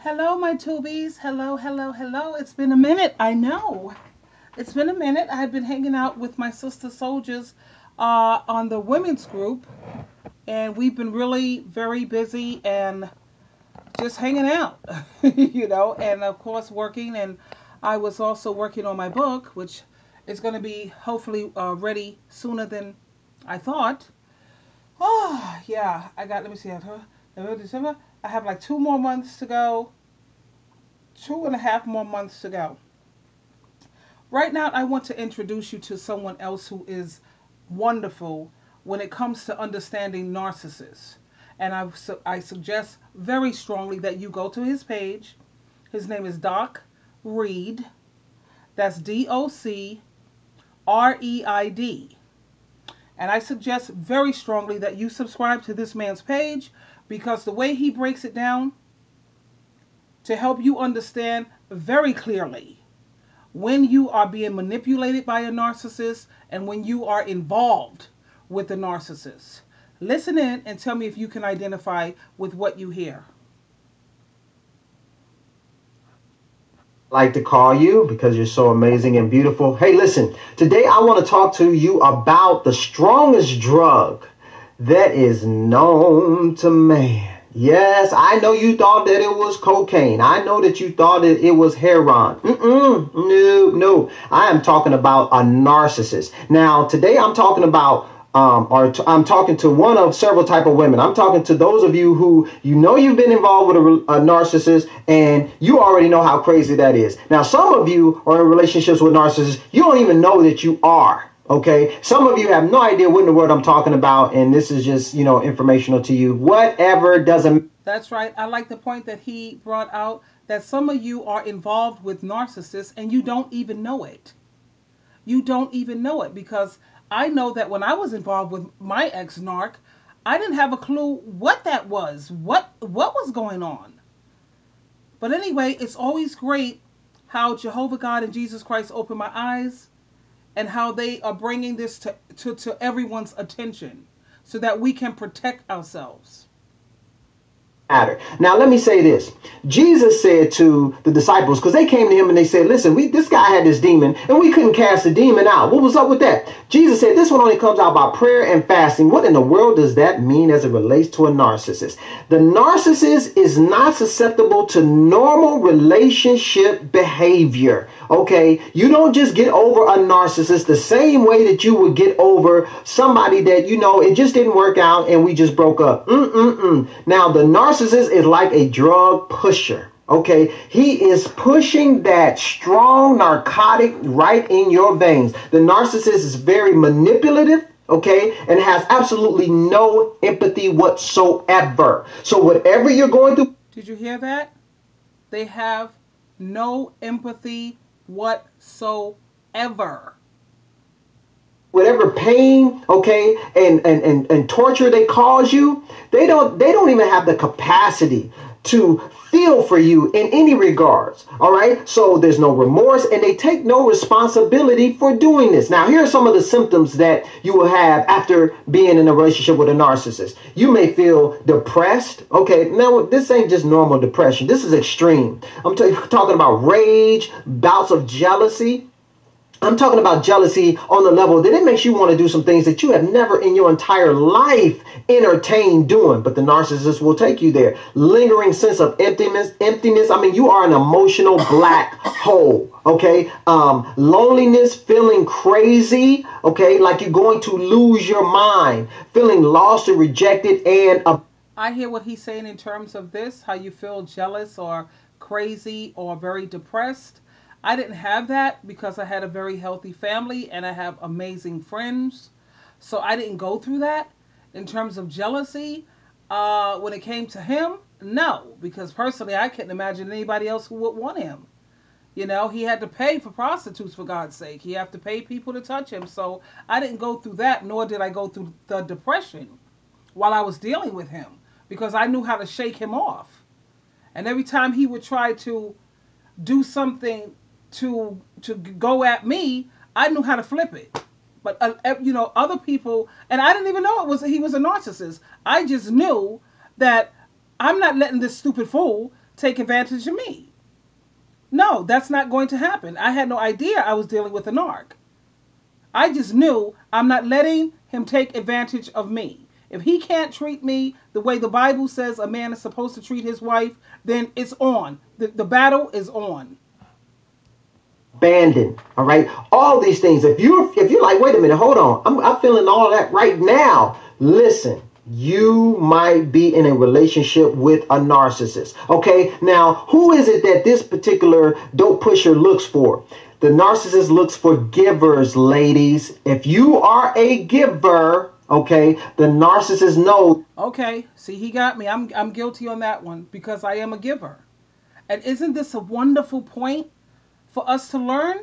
Hello, my tubies. Hello, hello, hello. It's been a minute. I know. It's been a minute. I've been hanging out with my sister soldiers on the women's group, and we've been really very busy and just hanging out, and of course working. And I was also working on my book, which is going to be hopefully ready sooner than I thought. Oh, yeah. Let me see, December. I have like 2 more months to go, 2.5 more months to go. Right now, I want to introduce you to someone else who is wonderful when it comes to understanding narcissists. And I suggest very strongly that you go to his page. His name is Doc Reid. That's DocReid. And I suggest very strongly that you subscribe to this man's page because the way he breaks it down to help you understand very clearly when you are being manipulated by a narcissist and when you are involved with the narcissist. Listen in and tell me if you can identify with what you hear. Like to call you because you're so amazing and beautiful. Hey, listen, today I want to talk to you about the strongest drug that is known to man. Yes, I know you thought that it was cocaine. I know that you thought that it was heroin. No, no. I am talking about a narcissist. Now, today I'm talking about I'm talking to one of several type of women. I'm talking to those of you who you've been involved with a narcissist and you already know how crazy that is. Now, some of you are in relationships with narcissists. You don't even know that you are. Okay, some of you have no idea what in the world I'm talking about, and this is just informational to you. Whatever doesn't. That's right. I like the point that he brought out that some of you are involved with narcissists and you don't even know it. You don't even know it because I know that when I was involved with my ex narc, I didn't have a clue what that was, what was going on. But anyway, it's always great how Jehovah God and Jesus Christ open my eyes and how they are bringing this to everyone's attention so that we can protect ourselves. Matter. Now, let me say this. Jesus said to the disciples, because they came to him and they said, listen, this guy had this demon and we couldn't cast the demon out. What was up with that? Jesus said, this one only comes out by prayer and fasting. What in the world does that mean as it relates to a narcissist? The narcissist is not susceptible to normal relationship behavior. Okay, you don't just get over a narcissist the same way that you would get over somebody that it just didn't work out and we just broke up. Now, the narcissist is like a drug pusher. Okay, he is pushing that strong narcotic right in your veins. The narcissist is very manipulative. Okay, and has absolutely no empathy whatsoever. So whatever you're going through. Did you hear that? They have no empathy whatsoever. Whatever pain, okay, and torture they cause you, they don't even have the capacity to feel for you in any regards. All right, so there's no remorse and they take no responsibility for doing this. Now, here are some of the symptoms that you will have after being in a relationship with a narcissist. You may feel depressed. Okay, now this ain't just normal depression, this is extreme. I'm talking about rage, bouts of jealousy. I'm talking about jealousy on the level that it makes you want to do some things that you have never in your entire life entertained doing, but the narcissist will take you there. Lingering sense of emptiness. I mean, you are an emotional black hole. Okay, loneliness, feeling crazy. Okay, like you're going to lose your mind, feeling lost or rejected, and I hear what he's saying in terms of this, how you feel jealous or crazy or very depressed. I didn't have that because I had a very healthy family and I have amazing friends. So I didn't go through that in terms of jealousy. When it came to him, no, because personally I couldn't imagine anybody else who would want him. He had to pay for prostitutes, for God's sake. He had to pay people to touch him. So I didn't go through that, nor did I go through the depression while I was dealing with him because I knew how to shake him off. And every time he would try to do something to go at me, I knew how to flip it. But other people, and I didn't even know he was a narcissist. I just knew that I'm not letting this stupid fool take advantage of me. No, that's not going to happen. I had no idea I was dealing with a narc. I just knew I'm not letting him take advantage of me. If he can't treat me the way the Bible says a man is supposed to treat his wife, then it's on. The battle is on. Abandoned. All right. All these things. If you're like, wait a minute, hold on. I'm feeling all of that right now. Listen. You might be in a relationship with a narcissist. Okay. Now, who is it that this particular dope pusher looks for? The narcissist looks for givers, ladies. If you are a giver, okay, the narcissist knows. Okay, see, he got me. I'm guilty on that one because I am a giver. And isn't this a wonderful point for us to learn?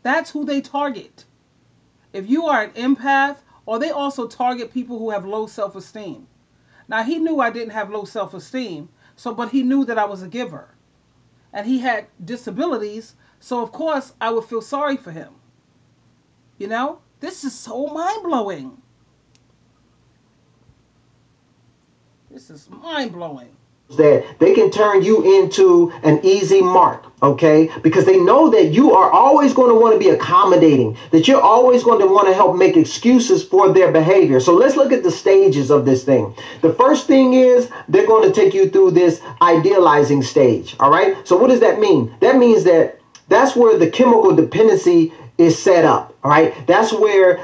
That's who they target. If you are an empath, or they also target people who have low self-esteem. Now, he knew I didn't have low self-esteem, but he knew that I was a giver. And he had disabilities, so of course I would feel sorry for him. You know, this is so mind-blowing. This is mind-blowing. That they can turn you into an easy mark, okay? Because they know that you are always going to want to be accommodating, that you're always going to want to help make excuses for their behavior. So let's look at the stages of this thing. The first thing is they're going to take you through this idealizing stage, all right? So what does that mean? That means that's where the chemical dependency is set up. All right. That's where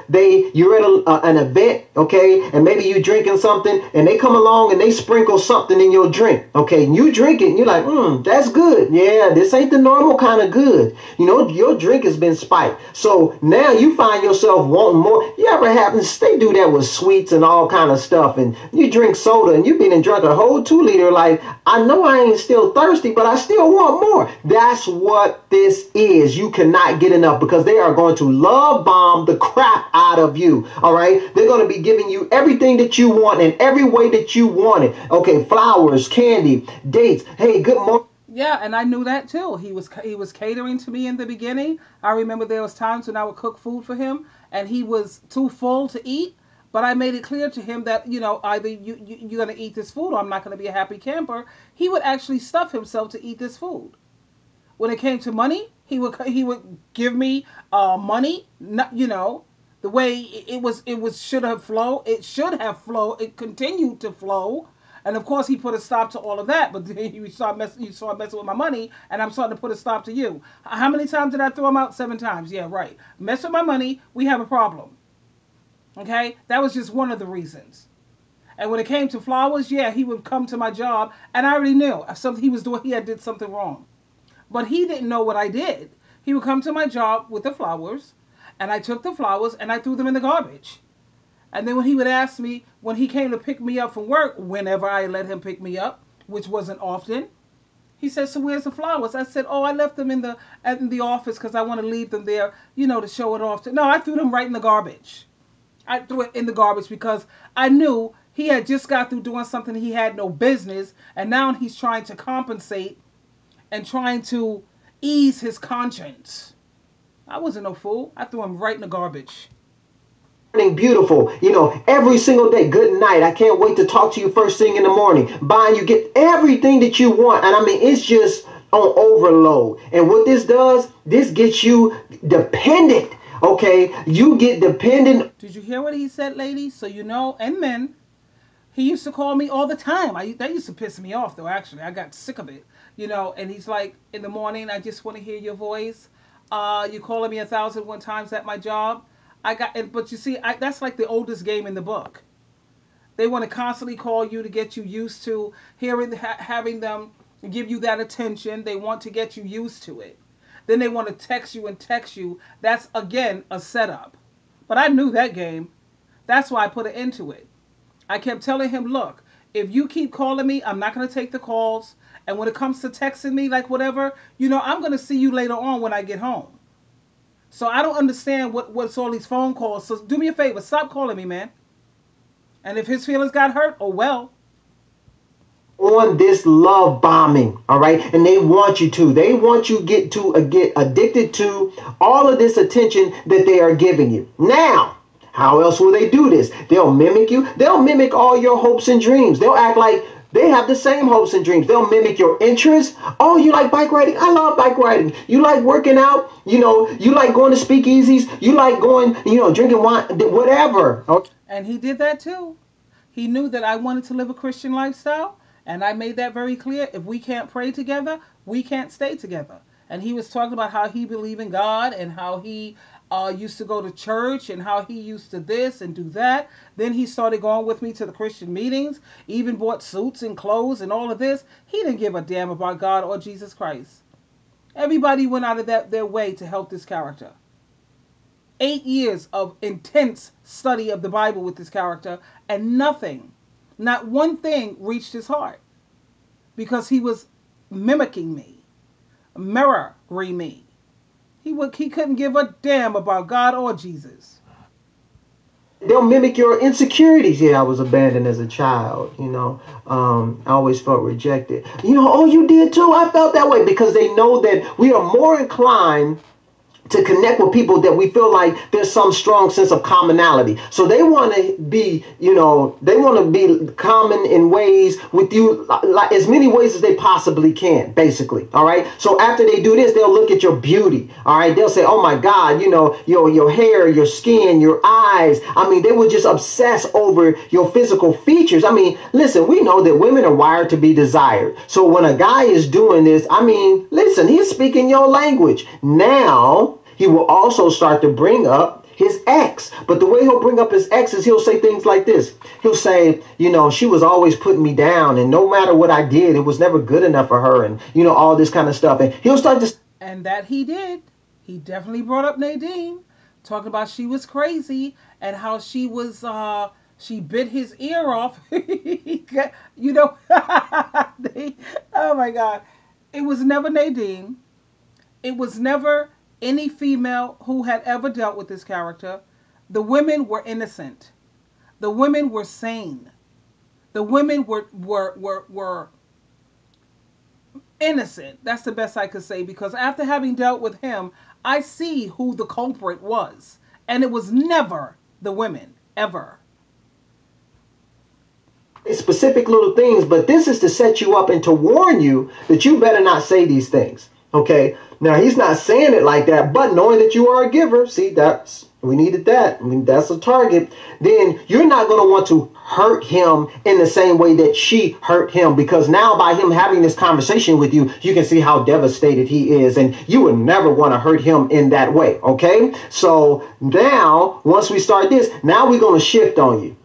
you're at an event. OK. And maybe you drinking something and they come along and they sprinkle something in your drink. OK. And you drink it and you're like, that's good. Yeah, this ain't the normal kind of good. You know, your drink has been spiked. So now you find yourself wanting more. You ever happens they do that with sweets and all kind of stuff. And you drink soda and you've been and drunk a whole 2 liter. Like, I know I ain't still thirsty, but I still want more. That's what this is. You cannot get enough because they are going to love bomb the crap out of you. All right. They're going to be giving you everything that you want in every way that you want it. Okay. Flowers, candy, dates. Hey, good morning. Yeah, and I knew that too. He was catering to me in the beginning. I remember there was times when I would cook food for him and he was too full to eat. But I made it clear to him that, either you're going to eat this food or I'm not going to be a happy camper. He would actually stuff himself to eat this food. When it came to money, he would give me money. The way it should have flowed. It should have flowed. It continued to flow, and of course he put a stop to all of that. But then you start messing with my money, and I'm starting to put a stop to you. How many times did I throw him out? 7 times. Yeah, right. Mess with my money, we have a problem. Okay, that was just one of the reasons. And when it came to flowers, yeah, he would come to my job, and I already knew something he was doing. He had did something wrong. But he didn't know what I did. He would come to my job with the flowers, and I took the flowers and I threw them in the garbage. And then when he would ask me, when he came to pick me up from work, whenever I let him pick me up, which wasn't often, he said, "So where's the flowers?" I said, "Oh, I left them in the office because I want to leave them there, to show it off." No, I threw them right in the garbage. I threw it in the garbage because I knew he had just got through doing something he had no business, and now he's trying to compensate and trying to ease his conscience. I wasn't no fool. I threw him right in the garbage. Beautiful, every single day. Good night. I can't wait to talk to you first thing in the morning. Bye. You get everything that you want. And I mean, it's just on overload. And what this gets you dependent. Okay. You get dependent. Did you hear what he said, ladies? So and men, he used to call me all the time. That used to piss me off, though, actually. I got sick of it. And he's like, in the morning, I just want to hear your voice. You calling me 1,001 times at my job. But you see, that's like the oldest game in the book. They want to constantly call you to get you used to having them give you that attention. They want to get you used to it. Then they want to text you and text you. That's, again, a setup. But I knew that game. That's why I put an end to it. I kept telling him, look, if you keep calling me, I'm not going to take the calls. And when it comes to texting me, like whatever, I'm going to see you later on when I get home. So I don't understand what's all these phone calls. So do me a favor. Stop calling me, man. And if his feelings got hurt, oh well. On this love bombing, all right? And they want you to. They want you get addicted to all of this attention that they are giving you. Now, how else will they do this? They'll mimic you. They'll mimic all your hopes and dreams. They'll act like They have the same hopes and dreams. They'll mimic your interests. Oh, you like bike riding? I love bike riding. You like working out? You like going to speakeasies? You like going, drinking wine, whatever. Okay? And he did that too. He knew that I wanted to live a Christian lifestyle, and I made that very clear. If we can't pray together, we can't stay together. And he was talking about how he believed in God and how he used to go to church and how he used to this and do that. Then he started going with me to the Christian meetings, even bought suits and clothes and all of this. He didn't give a damn about God or Jesus Christ. Everybody went out of their way to help this character. 8 years of intense study of the Bible with this character, and nothing, not one thing reached his heart because he was mimicking me, mirroring me. He couldn't give a damn about God or Jesus. They'll mimic your insecurities. Yeah, I was abandoned as a child. I always felt rejected. Oh, you did too. I felt that way because they know that we are more inclined to connect with people that we feel like there's some strong sense of commonality. So they want to be, they want to be common in ways with you, like as many ways as they possibly can, basically. All right. So after they do this, they'll look at your beauty. All right. They'll say, oh my God, your hair, your skin, your eyes. I mean, they would just obsess over your physical features. I mean, listen, we know that women are wired to be desired. So when a guy is doing this, I mean, listen, he's speaking your language. Now, he will also start to bring up his ex. But the way he'll bring up his ex is he'll say things like this. He'll say, she was always putting me down, and no matter what I did, it was never good enough for her, and, all this kind of stuff. And he'll start to. And that he did. He definitely brought up Nadine, talking about she was crazy and how she was, she bit his ear off. Oh my God. It was never Nadine. It was never any female who had ever dealt with this character. The women were innocent. The women were sane. The women were innocent. That's the best I could say, because after having dealt with him, I see who the culprit was. And it was never the women, ever. Specific little things, but this is to set you up and to warn you that you better not say these things. Okay. Now he's not saying it like that, but knowing that you are a giver, see, we needed that. I mean, that's a target. Then you're not going to want to hurt him in the same way that she hurt him, because now by him having this conversation with you, you can see how devastated he is, and you would never want to hurt him in that way. Okay. So now, once we start this, now we're going to shift on you.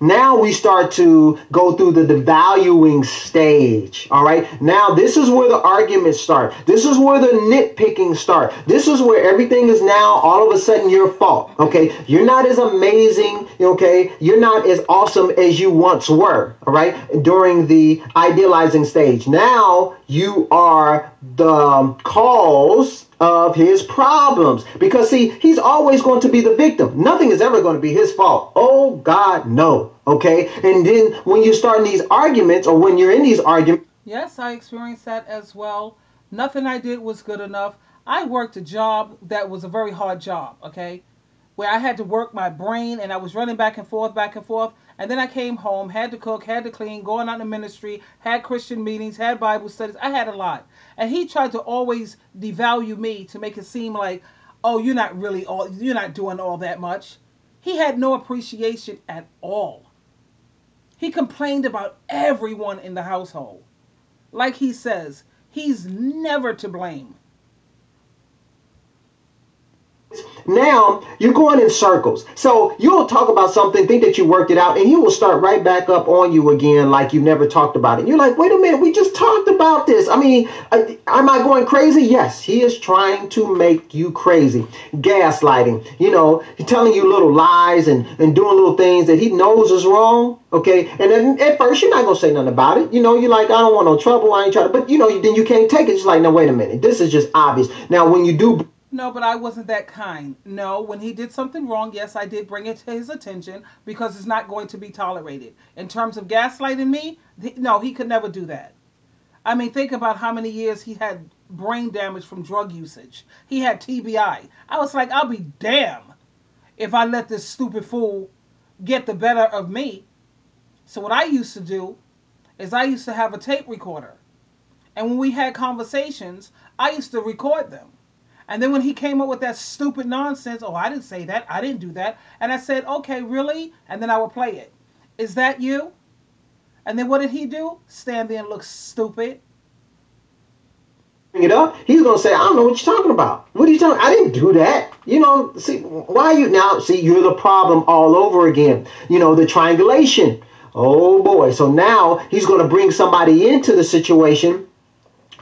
Now we start to go through the devaluing stage. All right. Now this is where the arguments start. This is where the nitpicking start. This is where everything is now all of a sudden your fault. Okay. You're not as amazing. Okay. You're not as awesome as you once were. All right. During the idealizing stage. Now you are the cause of his problems, because see, he's always going to be the victim. Nothing is ever going to be his fault. Oh God, no. Okay. And then when you start in these arguments, or when you're in these arguments. Yes, I experienced that as well. Nothing I did was good enough. I worked a job that was a very hard job, okay, where I had to work my brain and I was running back and forth, back and forth. And then I came home, had to cook, had to clean, going out in the ministry, had Christian meetings, had Bible studies. I had a lot. And he tried to always devalue me to make it seem like, oh, you're not doing all that much. He had no appreciation at all. He complained about everyone in the household. Like he says, he's never to blame. Now you're going in circles. So you'll talk about something, think that you worked it out, and he will start right back up on you again like you never talked about it. You're like, wait a minute, we just talked about this. I mean, am I going crazy? Yes, he is trying to make you crazy. Gaslighting, he's telling you little lies and doing little things that he knows is wrong. Okay, and then at first you're not gonna say nothing about it. You're like, I don't want no trouble. I ain't trying to, but then you can't take it. It's like, no, wait a minute, this is just obvious. Now when you do. No, but I wasn't that kind. No, when he did something wrong, yes, I did bring it to his attention, because it's not going to be tolerated. In terms of gaslighting me, no, he could never do that. I mean, think about how many years he had brain damage from drug usage. He had TBI. I was like, I'll be damned if I let this stupid fool get the better of me. So what I used to do is I used to have a tape recorder. And when we had conversations, I used to record them. And then when he came up with that stupid nonsense, oh, I didn't say that, I didn't do that. And I said, okay, really? And then I would play it. Is that you? And then what did he do? Stand there and look stupid. Bring it up, he's gonna say, I don't know what you're talking about. What are you talking? I didn't do that. See, why you now? See, you're the problem all over again. The triangulation. Oh boy. So now he's gonna bring somebody into the situation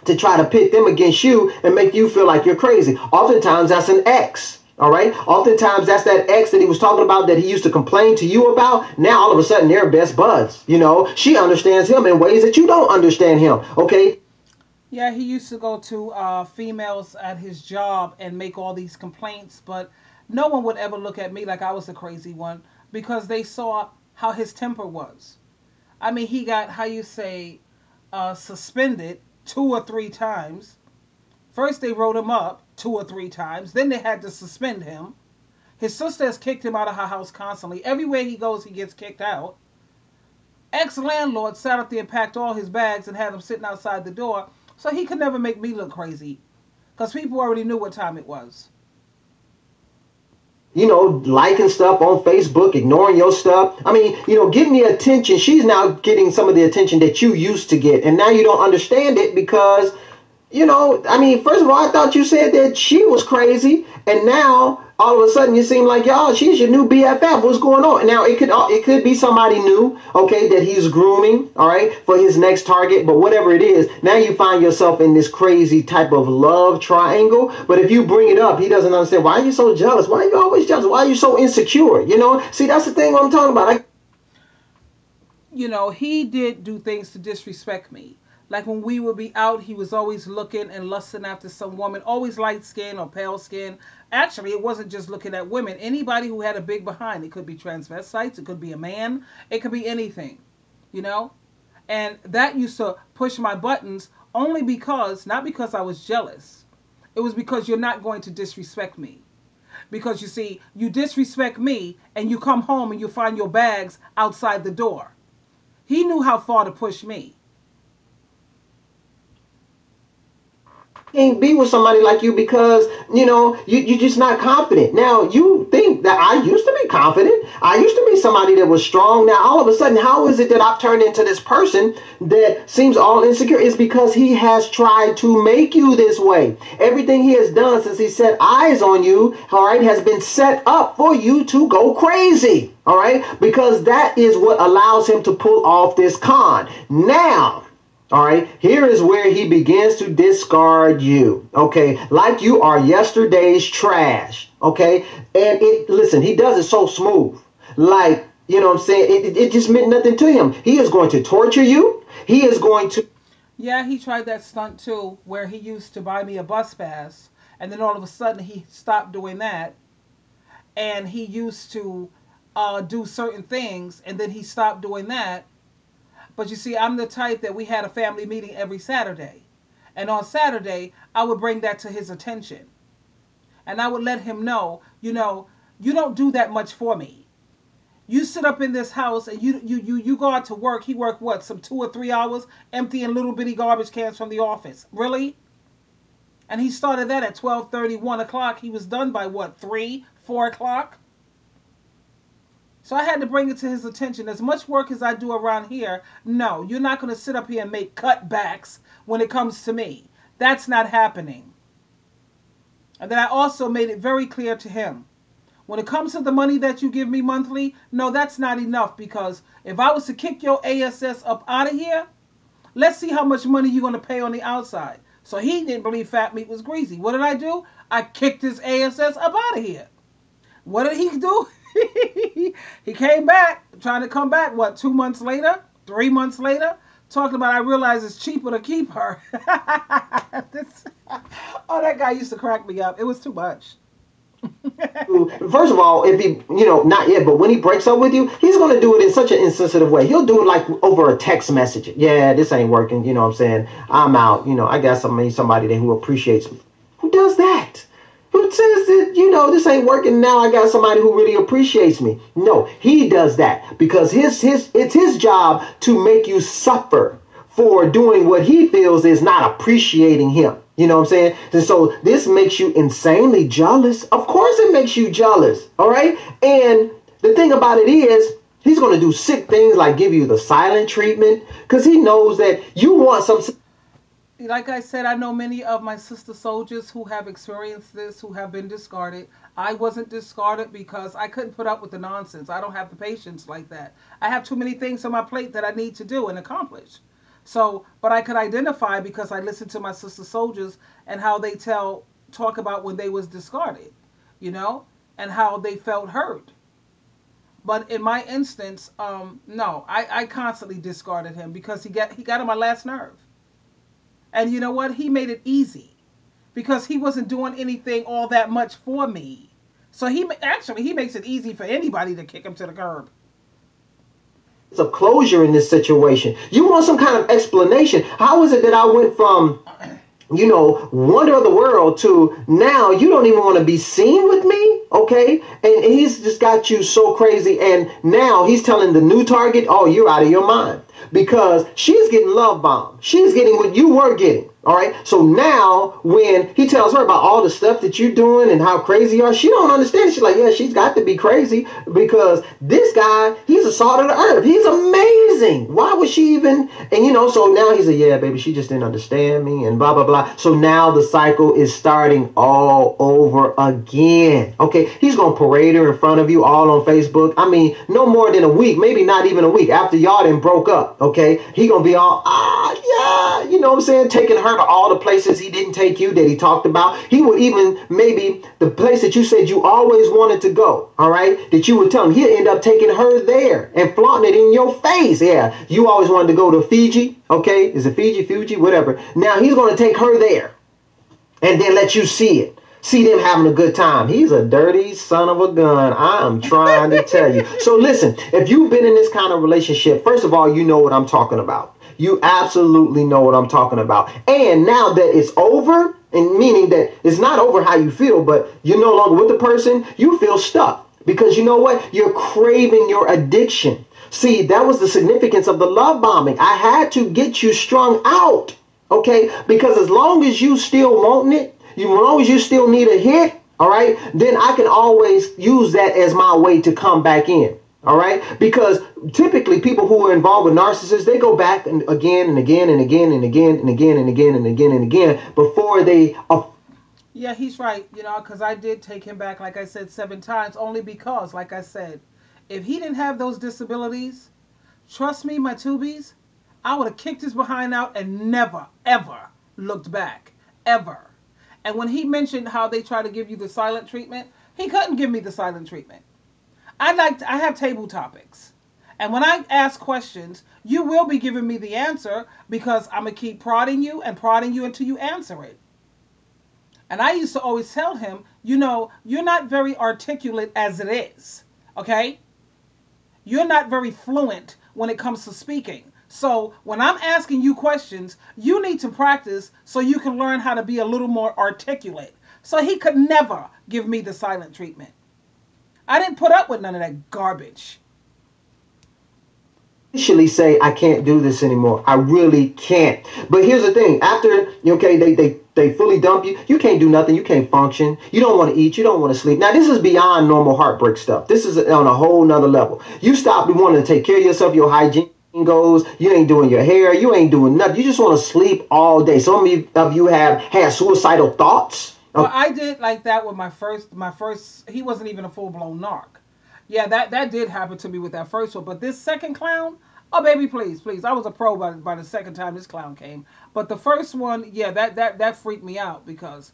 to try to pit them against you and make you feel like you're crazy. Oftentimes that's an ex. All right. Oftentimes that's that ex that he was talking about that he used to complain to you about. Now all of a sudden they're best buds. She understands him in ways that you don't understand him. Okay. Yeah, he used to go to females at his job and make all these complaints, but no one would ever look at me like I was the crazy one because they saw how his temper was. I mean, he got, how you say, suspended 2 or 3 times. First, they wrote him up 2 or 3 times. Then they had to suspend him. His sister has kicked him out of her house constantly. Everywhere he goes, he gets kicked out. Ex-landlord sat up there and packed all his bags and had him sitting outside the door, so he could never make me look crazy because people already knew what time it was. Liking stuff on Facebook, ignoring your stuff. I mean, getting the attention. She's now getting some of the attention that you used to get. And now you don't understand it because, I mean, first of all, I thought you said that she was crazy. And now all of a sudden you seem like, y'all, she's your new BFF. What's going on? Now it could be somebody new, okay, that he's grooming, all right, for his next target. But whatever it is, now you find yourself in this crazy type of love triangle. But if you bring it up, he doesn't understand. Why are you so jealous? Why are you always jealous? Why are you so insecure? See, that's the thing I'm talking about. He did do things to disrespect me. Like when we would be out, he was always looking and lusting after some woman, always light skin or pale skin. Actually, it wasn't just looking at women. Anybody who had a big behind. It could be transvestites, it could be a man, it could be anything, you know? And that used to push my buttons only because, not because I was jealous. It was because you're not going to disrespect me. Because you see, you disrespect me and you come home and you find your bags outside the door. He knew how far to push me. Can't be with somebody like you because you're just not confident. Now you think that I used to be confident, I used to be somebody that was strong. Now all of a sudden, how is it that I've turned into this person that seems all insecure? It's because he has tried to make you this way. Everything he has done since he set eyes on you, all right, has been set up for you to go crazy, all right, because that is what allows him to pull off this con. Now, all right, here is where he begins to discard you. Okay, like you are yesterday's trash. Okay, and listen, he does it so smooth. Like, what I'm saying? It just meant nothing to him. He is going to torture you. He is going to. Yeah, he tried that stunt too, where he used to buy me a bus pass, and then all of a sudden he stopped doing that, and he used to do certain things, and then he stopped doing that. But you see, I'm the type that we had a family meeting every Saturday. And on Saturday, I would bring that to his attention. And I would let him know, you don't do that much for me. You sit up in this house and you go out to work. He worked what, some 2 or 3 hours emptying little bitty garbage cans from the office. Really? And he started that at 12:30, 1 o'clock. He was done by what, 3, 4 o'clock? So I had to bring it to his attention. As much work as I do around here, no, you're not going to sit up here and make cutbacks when it comes to me. That's not happening. And then I also made it very clear to him. When it comes to the money that you give me monthly, no, that's not enough, because if I was to kick your ASS up out of here, let's see how much money you're going to pay on the outside. So he didn't believe fat meat was greasy. What did I do? I kicked his ASS up out of here. What did he do? He came back, trying to come back, what, 2 months later, 3 months later, talking about, I realize it's cheaper to keep her. Oh, that guy used to crack me up. It was too much. First of all, if he, not yet, but when he breaks up with you, he's going to do it in such an insensitive way. He'll do it like over a text message. Yeah, this ain't working. You know what I'm saying? I'm out. I got somebody who appreciates me. Who does that? Who says that, this ain't working. Now I got somebody who really appreciates me. No, he does that because it's his job to make you suffer for doing what he feels is not appreciating him. You know what I'm saying? And so this makes you insanely jealous. Of course it makes you jealous. All right. And the thing about it is, he's going to do sick things like give you the silent treatment because he knows that you want some. Like I said, I know many of my sister soldiers who have experienced this, who have been discarded. I wasn't discarded because I couldn't put up with the nonsense. I don't have the patience like that. I have too many things on my plate that I need to do and accomplish. So, but I could identify because I listened to my sister soldiers and how they talk about when they was discarded, you know, and how they felt hurt. But in my instance, no, I constantly discarded him because he got on my last nerve. And you know what? He made it easy because he wasn't doing anything all that much for me. So he makes it easy for anybody to kick him to the curb. Of closure in this situation. You want some kind of explanation. How is it that I went from, wonder of the world to now you don't even want to be seen with me? Okay. And he's just got you so crazy. And now he's telling the new target, oh, you're out of your mind because she's getting love bombed. She's getting what you were getting. All right. So now when he tells her about all the stuff that you're doing and how crazy you are, she don't understand. She's like, yeah, she's got to be crazy because this guy, he's a salt of the earth. He's amazing. Why would she even? And so now he's like, yeah, baby, she just didn't understand me and blah, blah, blah. So now the cycle is starting all over again. Okay. He's going to parade her in front of you all on Facebook. I mean, no more than a week, maybe not even a week after y'all then broke up. Okay. He going to be all, yeah, you know what I'm saying? Taking her to all the places he didn't take you that he talked about. He would even maybe the place that you said you always wanted to go, all right, that you would tell him, he'll end up taking her there and flaunting it in your face. Yeah, you always wanted to go to Fiji, okay? Is it Fiji, Fuji, whatever. Now he's going to take her there and then let you see it. See them having a good time. He's a dirty son of a gun. I am trying to tell you. So listen, if you've been in this kind of relationship, first of all, you know what I'm talking about. You absolutely know what I'm talking about. And now that it's over, and meaning that it's not over how you feel, but you're no longer with the person, you feel stuck. Because you know what? You're craving your addiction. See, that was the significance of the love bombing. I had to get you strung out. Okay? Because as long as you still wanting it, as long as you still need a hit, all right, then I can always use that as my way to come back in. All right, because typically people who are involved with narcissists, they go back and again and again and again and again and again and again and again and again before they. Yeah, he's right. Because I did take him back, like I said, 7 times, only because, like I said, if he didn't have those disabilities, trust me, my tubies, I would have kicked his behind out and never, ever looked back, ever. And when he mentioned how they try to give you the silent treatment, he couldn't give me the silent treatment. I have table topics. And when I ask questions, you will be giving me the answer because I'm going to keep prodding you and prodding you until you answer it. And I used to always tell him, you're not very articulate as it is. Okay? You're not very fluent when it comes to speaking. So when I'm asking you questions, you need to practice so you can learn how to be a little more articulate. So he could never give me the silent treatment. I didn't put up with none of that garbage. Initially say I can't do this anymore. I really can't. But here's the thing: after they fully dump you, you can't do nothing. You can't function. You don't want to eat. You don't want to sleep. Now this is beyond normal heartbreak stuff. This is on a whole nother level. You stop wanting to take care of yourself. Your hygiene goes. You ain't doing your hair. You ain't doing nothing. You just want to sleep all day. Some of you have had suicidal thoughts. Well, I did like that with my first. He wasn't even a full blown narc. Yeah, that did happen to me with that first one. But this second clown, oh baby, please, please. I was a pro by the second time this clown came. But the first one, yeah, that freaked me out because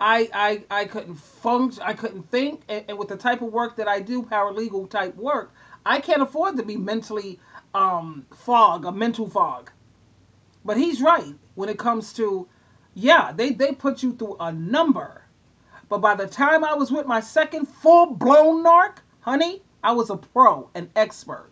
I couldn't function, I couldn't think, and with the type of work that I do, paralegal type work, I can't afford to be mentally a mental fog. But he's right when it comes to, yeah, they put you through a number. But by the time I was with my second full blown narc, honey, I was a pro, an expert.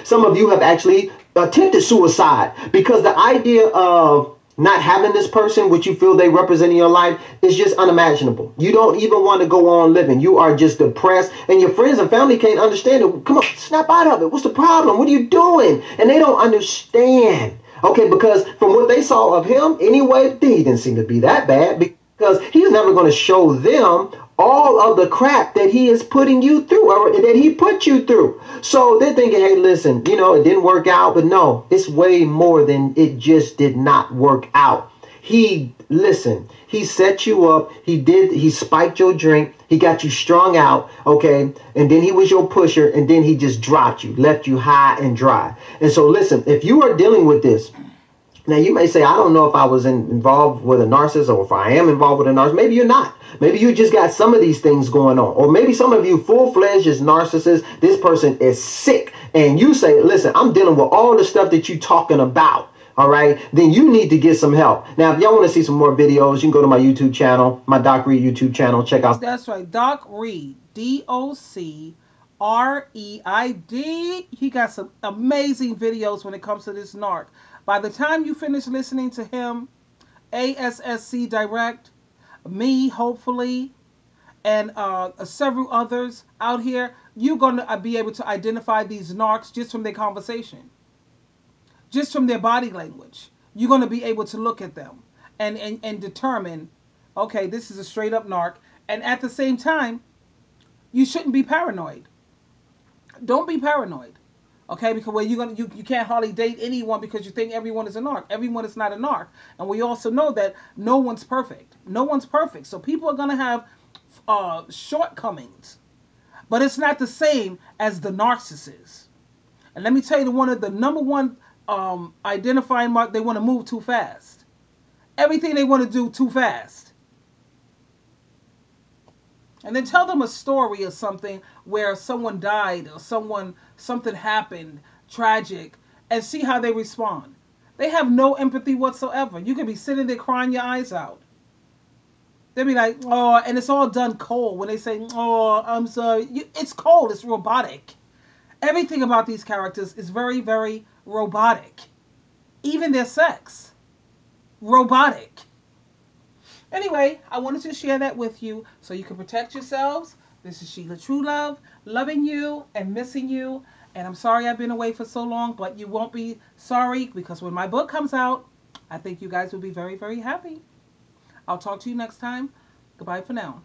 Some of you have actually attempted suicide because the idea of Not having this person, which you feel they represent in your life, is just unimaginable. You don't even want to go on living. You are just depressed, and your friends and family can't understand it. Come on, snap out of it. What's the problem? What are you doing? And they don't understand. Okay, because from what they saw of him, anyway, he didn't seem to be that bad, because he's never going to show them all of the crap that he is putting you through, or that he put you through. So they're thinking, hey, listen, it didn't work out, but no, it's way more than it just did not work out. He set you up, he spiked your drink, he got you strung out, okay, and then he was your pusher, and then he just dropped you, left you high and dry. And so listen, if you are dealing with this, now you may say, I don't know if I was involved with a narcissist, or if I am involved with a narcissist. Maybe you're not. Maybe you just got some of these things going on. Or maybe some of you full-fledged is narcissists. This person is sick. And you say, listen, I'm dealing with all the stuff that you're talking about. All right, then you need to get some help. Now, if y'all want to see some more videos, you can go to my YouTube channel, my Doc Reed YouTube channel. Check out. That's right, Doc Reed, DocReid. He got some amazing videos when it comes to this narc. By the time you finish listening to him, ASSC Direct, me, hopefully, and several others out here, you're going to be able to identify these narcs just from their conversation, just from their body language. You're going to be able to look at them and determine, okay, this is a straight up narc. And at the same time, you shouldn't be paranoid. Don't be paranoid. Okay, because you can't hardly date anyone because you think everyone is a narc. Everyone is not a narc, and we also know that no one's perfect. No one's perfect, so people are gonna have shortcomings, but it's not the same as the narcissist. And let me tell you, one of the number one identifying mark, they want to move too fast. Everything they want to do too fast. And then tell them a story or something where someone died or something happened tragic, and see how they respond. They have no empathy whatsoever. You could be sitting there crying your eyes out. They'll be like, oh, and it's all done cold when they say, oh, I'm sorry. It's cold. It's robotic. Everything about these characters is very, very robotic. Even their sex. Robotic. Anyway, I wanted to share that with you so you can protect yourselves. This is Sheila True Love, loving you and missing you. And I'm sorry I've been away for so long, but you won't be sorry, because when my book comes out, I think you guys will be very, very happy. I'll talk to you next time. Goodbye for now.